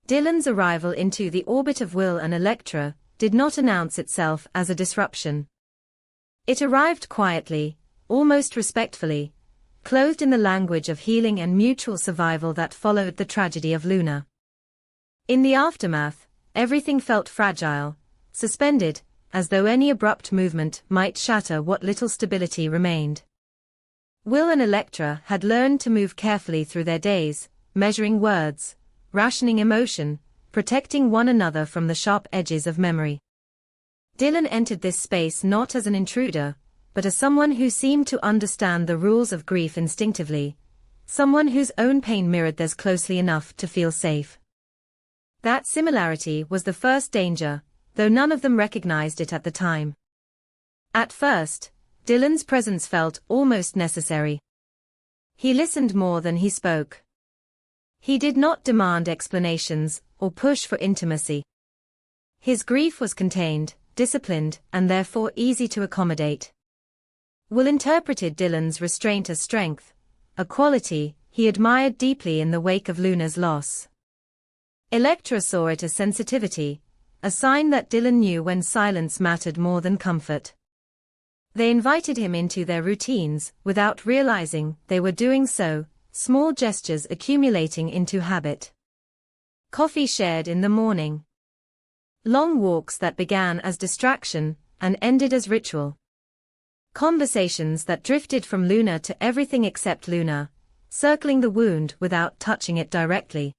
Dylan's arrival into the orbit of Will and Electra did not announce itself as a disruption. It arrived quietly, almost respectfully, clothed in the language of healing and mutual survival that followed the tragedy of Luna. In the aftermath, everything felt fragile, suspended, as though any abrupt movement might shatter what little stability remained. Will and Electra had learned to move carefully through their days, measuring words, rationing emotion, protecting one another from the sharp edges of memory. Dylan entered this space not as an intruder, but as someone who seemed to understand the rules of grief instinctively, someone whose own pain mirrored theirs closely enough to feel safe. That similarity was the first danger, though none of them recognized it at the time. At first, Dylan's presence felt almost necessary. He listened more than he spoke. He did not demand explanations or push for intimacy. His grief was contained, disciplined, and therefore easy to accommodate. Will interpreted Dylan's restraint as strength, a quality he admired deeply in the wake of Luna's loss. Electra saw it as sensitivity, a sign that Dylan knew when silence mattered more than comfort. They invited him into their routines without realizing they were doing so, small gestures accumulating into habit. Coffee shared in the morning. Long walks that began as distraction and ended as ritual. Conversations that drifted from Luna to everything except Luna, circling the wound without touching it directly.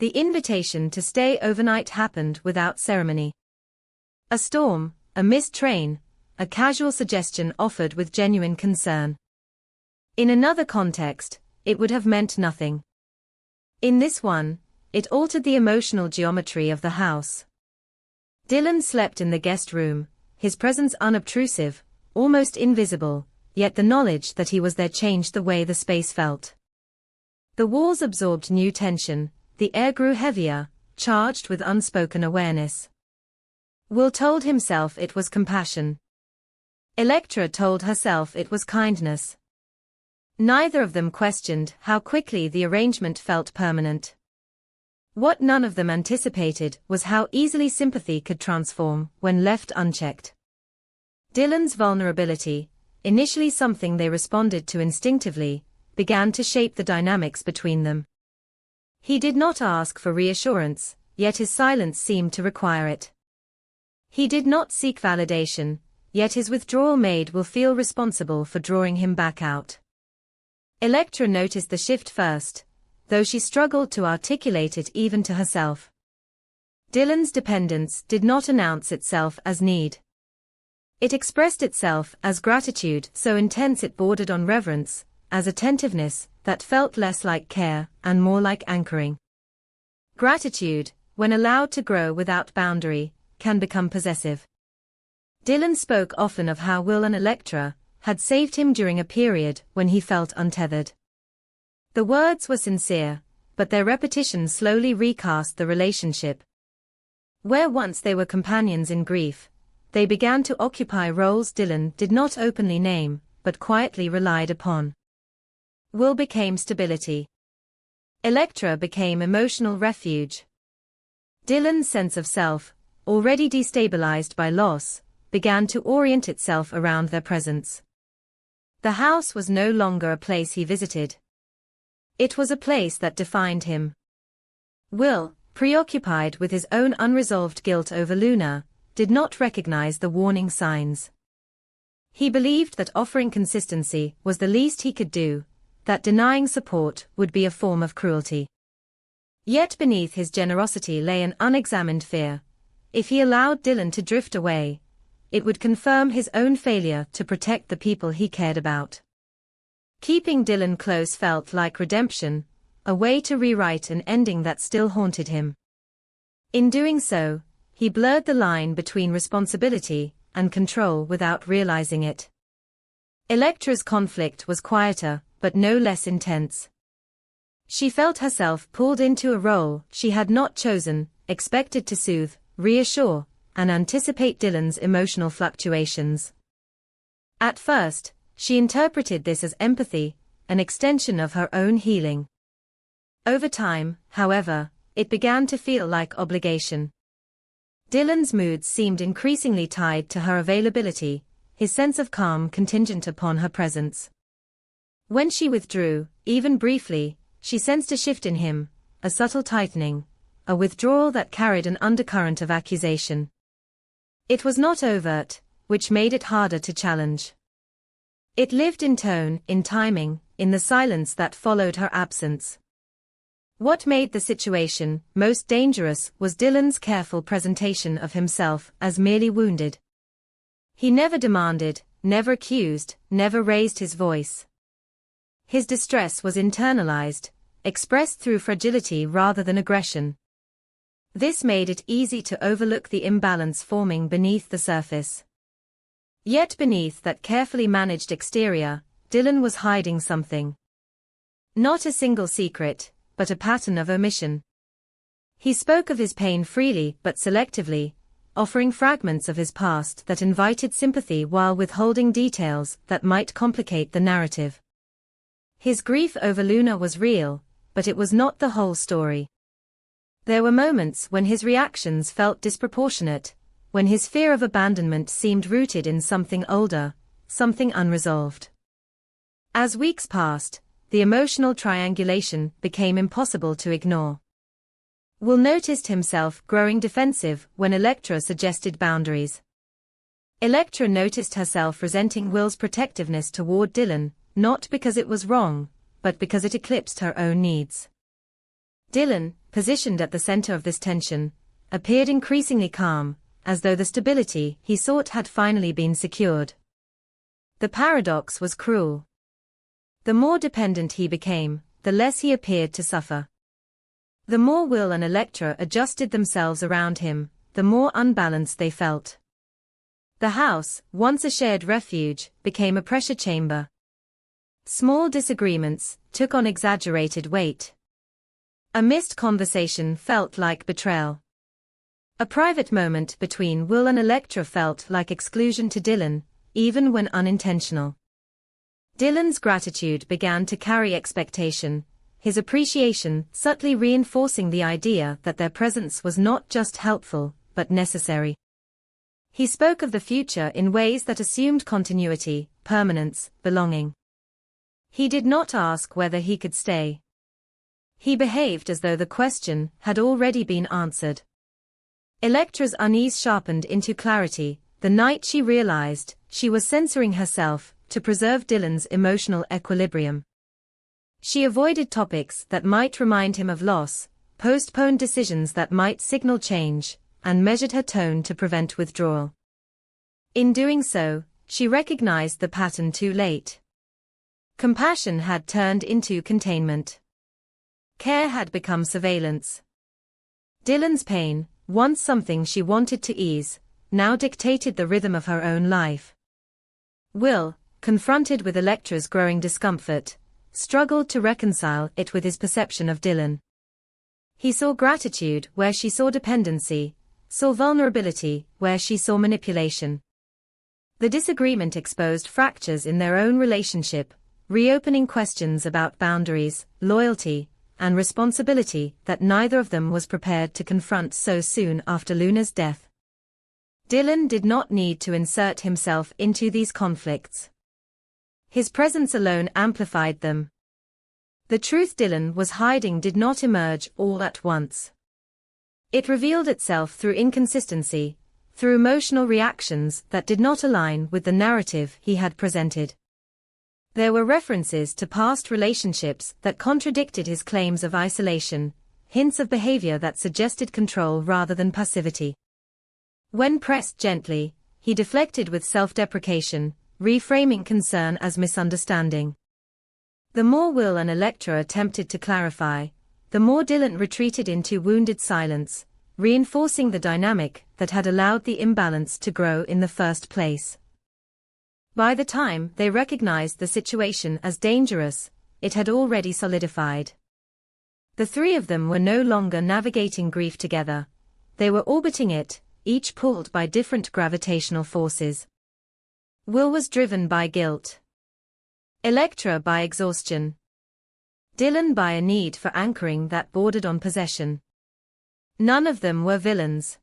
The invitation to stay overnight happened without ceremony. A storm, a missed train, a casual suggestion offered with genuine concern. In another context, it would have meant nothing. In this one, it altered the emotional geometry of the house. Dylan slept in the guest room, his presence unobtrusive, almost invisible, yet the knowledge that he was there changed the way the space felt. The walls absorbed new tension, the air grew heavier, charged with unspoken awareness. Will told himself it was compassion. Electra told herself it was kindness. Neither of them questioned how quickly the arrangement felt permanent. What none of them anticipated was how easily sympathy could transform when left unchecked. Dylan's vulnerability, initially something they responded to instinctively, began to shape the dynamics between them. He did not ask for reassurance, yet his silence seemed to require it. He did not seek validation, yet his withdrawal made Will feel responsible for drawing him back out. Electra noticed the shift first, though she struggled to articulate it even to herself. Dylan's dependence did not announce itself as need. It expressed itself as gratitude so intense it bordered on reverence, as attentiveness that felt less like care and more like anchoring. Gratitude, when allowed to grow without boundary, can become possessive. Dylan spoke often of how Will and Electra had saved him during a period when he felt untethered. The words were sincere, but their repetition slowly recast the relationship. Where once they were companions in grief, they began to occupy roles Dylan did not openly name, but quietly relied upon. Will became stability. Electra became emotional refuge. Dylan's sense of self, already destabilized by loss, began to orient itself around their presence. The house was no longer a place he visited. It was a place that defined him. Will, preoccupied with his own unresolved guilt over Luna, did not recognize the warning signs. He believed that offering consistency was the least he could do, that denying support would be a form of cruelty. Yet beneath his generosity lay an unexamined fear. If he allowed Dylan to drift away, it would confirm his own failure to protect the people he cared about. Keeping Dylan close felt like redemption, a way to rewrite an ending that still haunted him. In doing so, he blurred the line between responsibility and control without realizing it. Electra's conflict was quieter, but no less intense. She felt herself pulled into a role she had not chosen, expected to soothe, reassure, and anticipate Dylan's emotional fluctuations. At first, she interpreted this as empathy, an extension of her own healing. Over time, however, it began to feel like obligation. Dylan's moods seemed increasingly tied to her availability, his sense of calm contingent upon her presence. When she withdrew, even briefly, she sensed a shift in him, a subtle tightening, a withdrawal that carried an undercurrent of accusation. It was not overt, which made it harder to challenge. It lived in tone, in timing, in the silence that followed her absence. What made the situation most dangerous was Dylan's careful presentation of himself as merely wounded. He never demanded, never accused, never raised his voice. His distress was internalized, expressed through fragility rather than aggression. This made it easy to overlook the imbalance forming beneath the surface. Yet beneath that carefully managed exterior, Dylan was hiding something. Not a single secret, but a pattern of omission. He spoke of his pain freely but selectively, offering fragments of his past that invited sympathy while withholding details that might complicate the narrative. His grief over Luna was real, but it was not the whole story. There were moments when his reactions felt disproportionate, when his fear of abandonment seemed rooted in something older, something unresolved. As weeks passed, the emotional triangulation became impossible to ignore. Will noticed himself growing defensive when Electra suggested boundaries. Electra noticed herself resenting Will's protectiveness toward Dylan, not because it was wrong, but because it eclipsed her own needs. Dylan, positioned at the center of this tension, appeared increasingly calm, as though the stability he sought had finally been secured. The paradox was cruel. The more dependent he became, the less he appeared to suffer. The more Will and Electra adjusted themselves around him, the more unbalanced they felt. The house, once a shared refuge, became a pressure chamber. Small disagreements took on exaggerated weight. A missed conversation felt like betrayal. A private moment between Will and Electra felt like exclusion to Dylan, even when unintentional. Dylan's gratitude began to carry expectation, his appreciation subtly reinforcing the idea that their presence was not just helpful, but necessary. He spoke of the future in ways that assumed continuity, permanence, belonging. He did not ask whether he could stay. He behaved as though the question had already been answered. Electra's unease sharpened into clarity the night she realized she was censoring herself to preserve Dylan's emotional equilibrium. She avoided topics that might remind him of loss, postponed decisions that might signal change, and measured her tone to prevent withdrawal. In doing so, she recognized the pattern too late. Compassion had turned into containment. Care had become surveillance. Dylan's pain, once something she wanted to ease, now dictated the rhythm of her own life. Will, confronted with Electra's growing discomfort, struggled to reconcile it with his perception of Dylan. He saw gratitude where she saw dependency, saw vulnerability where she saw manipulation. The disagreement exposed fractures in their own relationship, reopening questions about boundaries, loyalty, and responsibility that neither of them was prepared to confront so soon after Luna's death. Dylan did not need to insert himself into these conflicts. His presence alone amplified them. The truth Dylan was hiding did not emerge all at once. It revealed itself through inconsistency, through emotional reactions that did not align with the narrative he had presented. There were references to past relationships that contradicted his claims of isolation, hints of behavior that suggested control rather than passivity. When pressed gently, he deflected with self-deprecation, reframing concern as misunderstanding. The more Will and Electra attempted to clarify, the more Dylan retreated into wounded silence, reinforcing the dynamic that had allowed the imbalance to grow in the first place. By the time they recognized the situation as dangerous, it had already solidified. The three of them were no longer navigating grief together. They were orbiting it, each pulled by different gravitational forces. Will was driven by guilt. Electra by exhaustion. Dylan by a need for anchoring that bordered on possession. None of them were villains.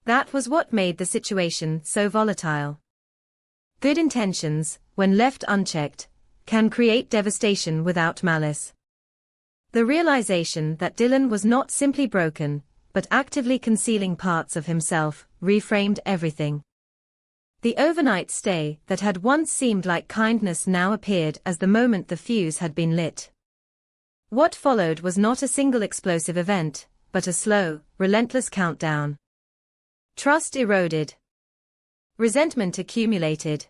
That was what made the situation so volatile. Good intentions, when left unchecked, can create devastation without malice. The realization that Dylan was not simply broken, but actively concealing parts of himself, reframed everything. The overnight stay that had once seemed like kindness now appeared as the moment the fuse had been lit. What followed was not a single explosive event, but a slow, relentless countdown. Trust eroded. Resentment accumulated.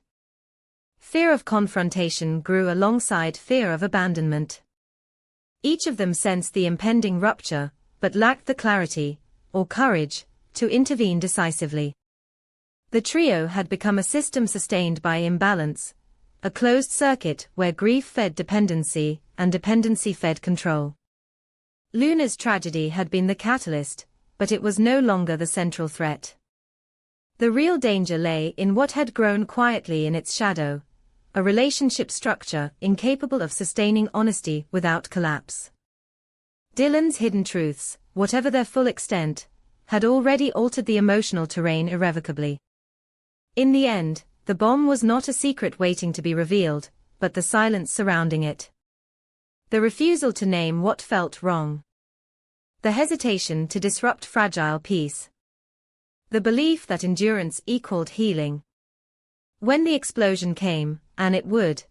Fear of confrontation grew alongside fear of abandonment. Each of them sensed the impending rupture, but lacked the clarity, or courage, to intervene decisively. The trio had become a system sustained by imbalance, a closed circuit where grief fed dependency and dependency fed control. Luna's tragedy had been the catalyst, but it was no longer the central threat. The real danger lay in what had grown quietly in its shadow, a relationship structure incapable of sustaining honesty without collapse. Dylan's hidden truths, whatever their full extent, had already altered the emotional terrain irrevocably. In the end, the bomb was not a secret waiting to be revealed, but the silence surrounding it. The refusal to name what felt wrong. The hesitation to disrupt fragile peace. The belief that endurance equaled healing. When the explosion came, and it would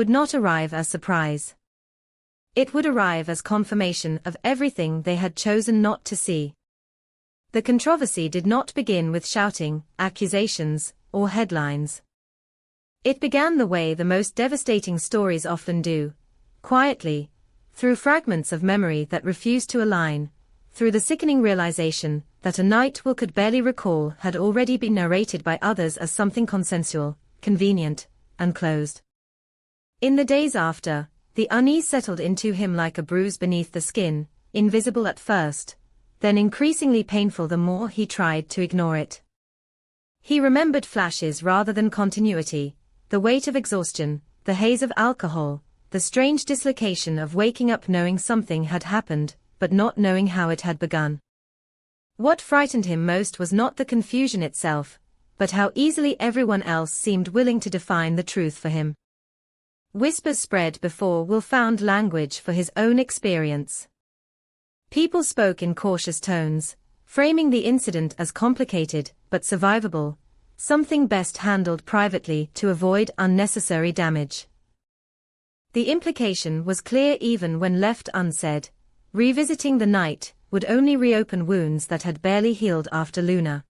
not arrive as surprise. It would arrive as confirmation of everything they had chosen not to see. The controversy did not begin with shouting, accusations, or headlines. It began the way the most devastating stories often do, quietly, through fragments of memory that refused to align, through the sickening realization that a night Will could barely recall had already been narrated by others as something consensual, convenient, and closed. In the days after, the unease settled into him like a bruise beneath the skin, invisible at first, then increasingly painful the more he tried to ignore it. He remembered flashes rather than continuity, the weight of exhaustion, the haze of alcohol, the strange dislocation of waking up knowing something had happened, but not knowing how it had begun. What frightened him most was not the confusion itself, but how easily everyone else seemed willing to define the truth for him. Whispers spread before Will found language for his own experience. People spoke in cautious tones, framing the incident as complicated but survivable, something best handled privately to avoid unnecessary damage. The implication was clear even when left unsaid. Revisiting the night would only reopen wounds that had barely healed after Luna.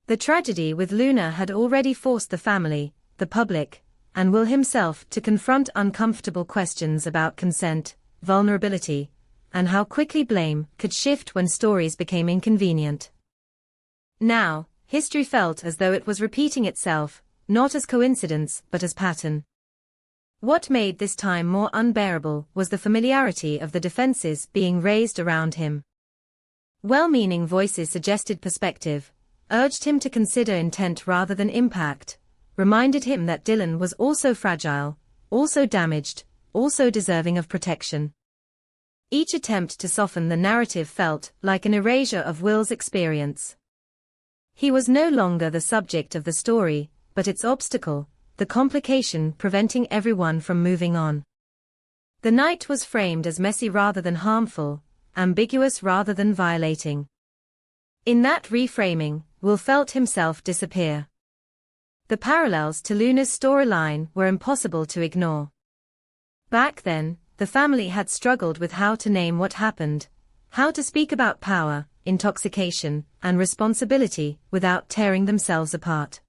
The tragedy with Luna had already forced the family, the public, and Will himself to confront uncomfortable questions about consent, vulnerability, and how quickly blame could shift when stories became inconvenient. Now, history felt as though it was repeating itself, not as coincidence but as pattern. What made this time more unbearable was the familiarity of the defenses being raised around him. Well-meaning voices suggested perspective, urged him to consider intent rather than impact, reminded him that Dylan was also fragile, also damaged, also deserving of protection. Each attempt to soften the narrative felt like an erasure of Will's experience. He was no longer the subject of the story, but its obstacle, the complication preventing everyone from moving on. The night was framed as messy rather than harmful, ambiguous rather than violating. In that reframing, Will felt himself disappear. The parallels to Luna's storyline were impossible to ignore. Back then, the family had struggled with how to name what happened, how to speak about power, intoxication, and responsibility without tearing themselves apart.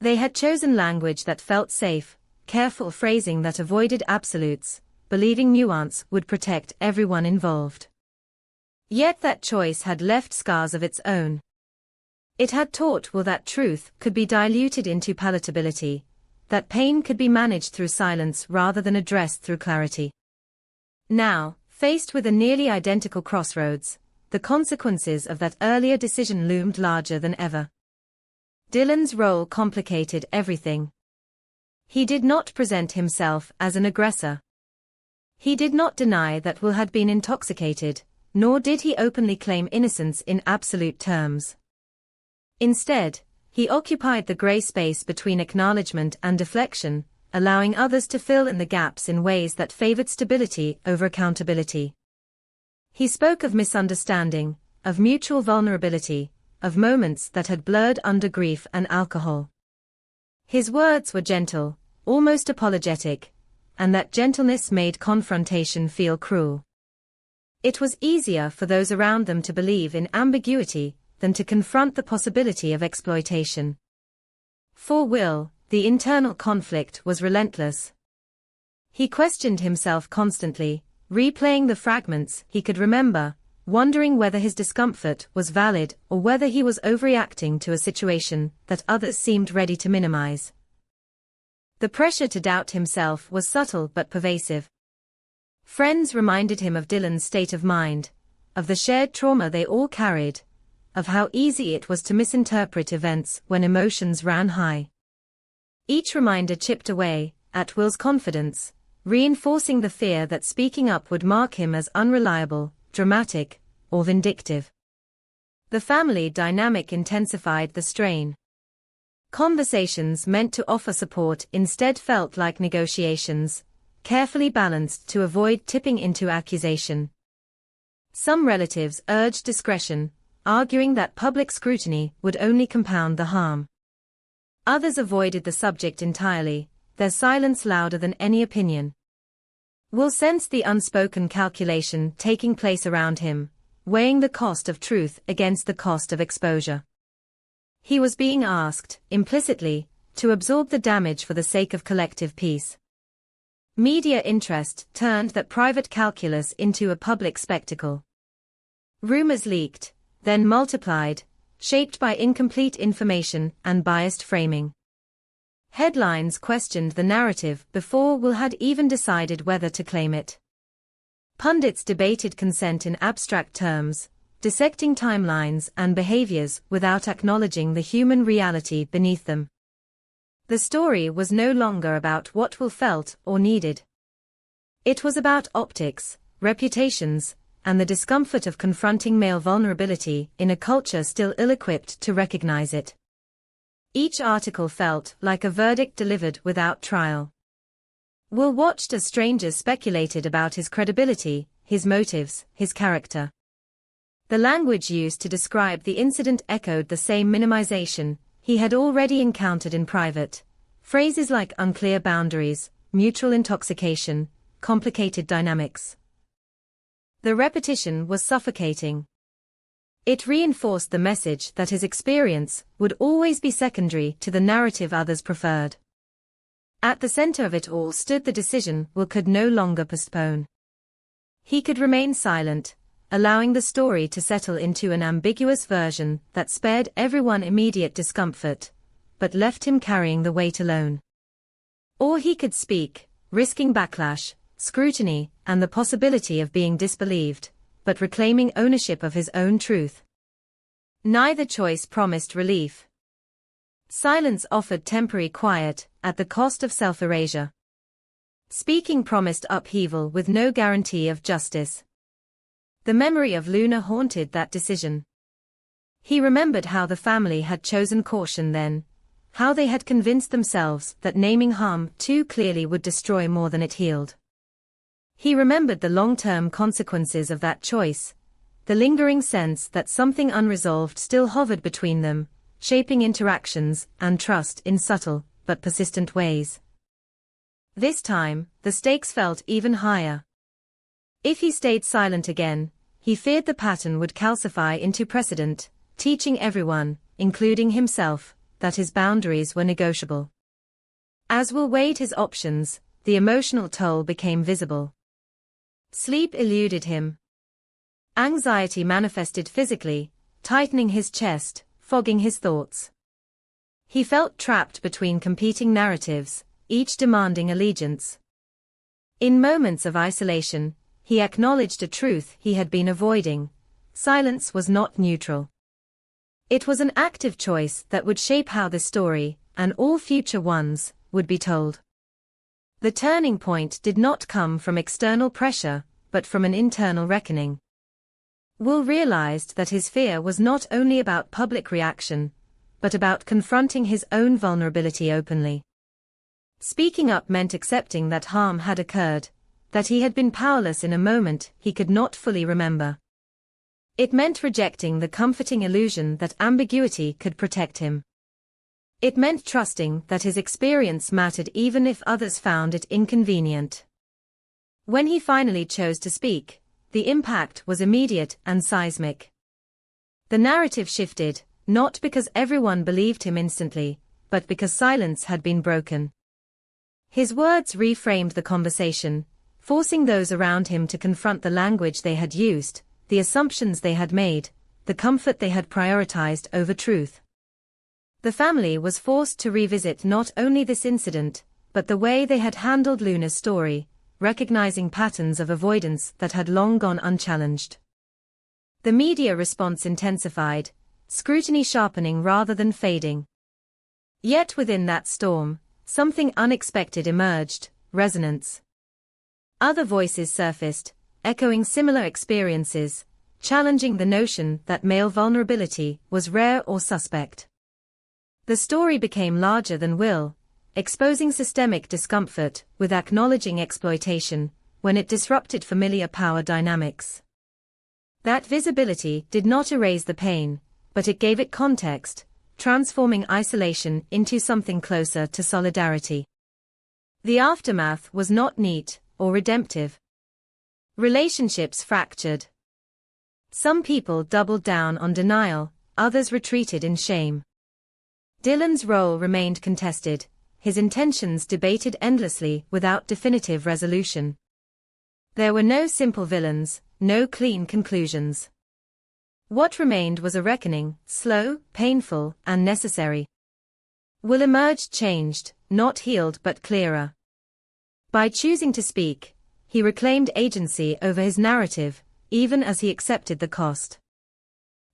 They had chosen language that felt safe, careful phrasing that avoided absolutes, believing nuance would protect everyone involved. Yet that choice had left scars of its own. It had taught Will that truth could be diluted into palatability, that pain could be managed through silence rather than addressed through clarity. Now, faced with a nearly identical crossroads, the consequences of that earlier decision loomed larger than ever. Dylan's role complicated everything. He did not present himself as an aggressor. He did not deny that Will had been intoxicated, nor did he openly claim innocence in absolute terms. Instead, he occupied the gray space between acknowledgement and deflection, allowing others to fill in the gaps in ways that favored stability over accountability. He spoke of misunderstanding, of mutual vulnerability, of moments that had blurred under grief and alcohol. His words were gentle, almost apologetic, and that gentleness made confrontation feel cruel. It was easier for those around them to believe in ambiguity than to confront the possibility of exploitation. For Will, the internal conflict was relentless. He questioned himself constantly, replaying the fragments he could remember, wondering whether his discomfort was valid or whether he was overreacting to a situation that others seemed ready to minimize. The pressure to doubt himself was subtle but pervasive. Friends reminded him of Dylan's state of mind, of the shared trauma they all carried, of how easy it was to misinterpret events when emotions ran high. Each reminder chipped away at Will's confidence, reinforcing the fear that speaking up would mark him as unreliable, dramatic, or vindictive. The family dynamic intensified the strain. Conversations meant to offer support instead felt like negotiations, carefully balanced to avoid tipping into accusation. Some relatives urged discretion, arguing that public scrutiny would only compound the harm. Others avoided the subject entirely, their silence louder than any opinion. Will sensed the unspoken calculation taking place around him, weighing the cost of truth against the cost of exposure. He was being asked, implicitly, to absorb the damage for the sake of collective peace. Media interest turned that private calculus into a public spectacle. Rumors leaked, then multiplied, shaped by incomplete information and biased framing. Headlines questioned the narrative before Will had even decided whether to claim it. Pundits debated consent in abstract terms, dissecting timelines and behaviors without acknowledging the human reality beneath them. The story was no longer about what Will felt or needed. It was about optics, reputations, and the discomfort of confronting male vulnerability in a culture still ill-equipped to recognize it. Each article felt like a verdict delivered without trial. Will watched as strangers speculated about his credibility, his motives, his character. The language used to describe the incident echoed the same minimization he had already encountered in private. Phrases like unclear boundaries, mutual intoxication, complicated dynamics. The repetition was suffocating. It reinforced the message that his experience would always be secondary to the narrative others preferred. At the center of it all stood the decision Will could no longer postpone. He could remain silent, allowing the story to settle into an ambiguous version that spared everyone immediate discomfort, but left him carrying the weight alone. Or he could speak, risking backlash, scrutiny, and the possibility of being disbelieved, but reclaiming ownership of his own truth. Neither choice promised relief. Silence offered temporary quiet, at the cost of self-erasure. Speaking promised upheaval with no guarantee of justice. The memory of Luna haunted that decision. He remembered how the family had chosen caution then, how they had convinced themselves that naming harm too clearly would destroy more than it healed. He remembered the long-term consequences of that choice, the lingering sense that something unresolved still hovered between them, shaping interactions and trust in subtle but persistent ways. This time, the stakes felt even higher. If he stayed silent again, he feared the pattern would calcify into precedent, teaching everyone, including himself, that his boundaries were negotiable. As Will weighed his options, the emotional toll became visible. Sleep eluded him. Anxiety manifested physically, tightening his chest, fogging his thoughts. He felt trapped between competing narratives, each demanding allegiance. In moments of isolation, he acknowledged a truth he had been avoiding: silence was not neutral. It was an active choice that would shape how this story, and all future ones, would be told. The turning point did not come from external pressure, but from an internal reckoning. Will realized that his fear was not only about public reaction, but about confronting his own vulnerability openly. Speaking up meant accepting that harm had occurred, that he had been powerless in a moment he could not fully remember. It meant rejecting the comforting illusion that ambiguity could protect him. It meant trusting that his experience mattered even if others found it inconvenient. When he finally chose to speak, the impact was immediate and seismic. The narrative shifted, not because everyone believed him instantly, but because silence had been broken. His words reframed the conversation, forcing those around him to confront the language they had used, the assumptions they had made, the comfort they had prioritized over truth. The family was forced to revisit not only this incident, but the way they had handled Luna's story, recognizing patterns of avoidance that had long gone unchallenged. The media response intensified, scrutiny sharpening rather than fading. Yet within that storm, something unexpected emerged: resonance. Other voices surfaced, echoing similar experiences, challenging the notion that male vulnerability was rare or suspect. The story became larger than Will, exposing systemic discomfort with acknowledging exploitation when it disrupted familiar power dynamics. That visibility did not erase the pain, but it gave it context, transforming isolation into something closer to solidarity. The aftermath was not neat or redemptive. Relationships fractured. Some people doubled down on denial, others retreated in shame. Dylan's role remained contested, his intentions debated endlessly without definitive resolution. There were no simple villains, no clean conclusions. What remained was a reckoning, slow, painful, and necessary. Will emerged changed, not healed but clearer. By choosing to speak, he reclaimed agency over his narrative, even as he accepted the cost.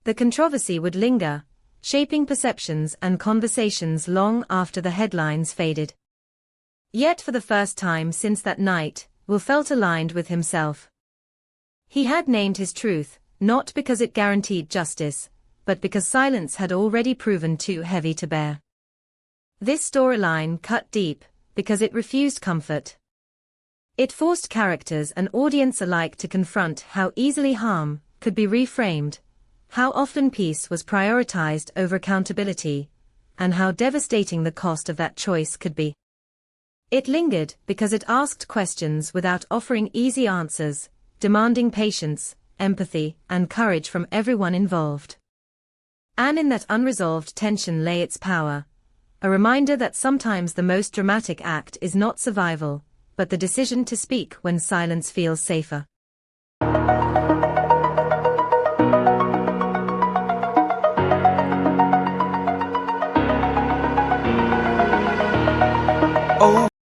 The controversy would linger, shaping perceptions and conversations long after the headlines faded. Yet for the first time since that night, Will felt aligned with himself. He had named his truth, not because it guaranteed justice, but because silence had already proven too heavy to bear. This storyline cut deep, because it refused comfort. It forced characters and audience alike to confront how easily harm could be reframed, how often peace was prioritized over accountability, and how devastating the cost of that choice could be. It lingered because it asked questions without offering easy answers, demanding patience, empathy, and courage from everyone involved. And in that unresolved tension lay its power, a reminder that sometimes the most dramatic act is not survival, but the decision to speak when silence feels safer.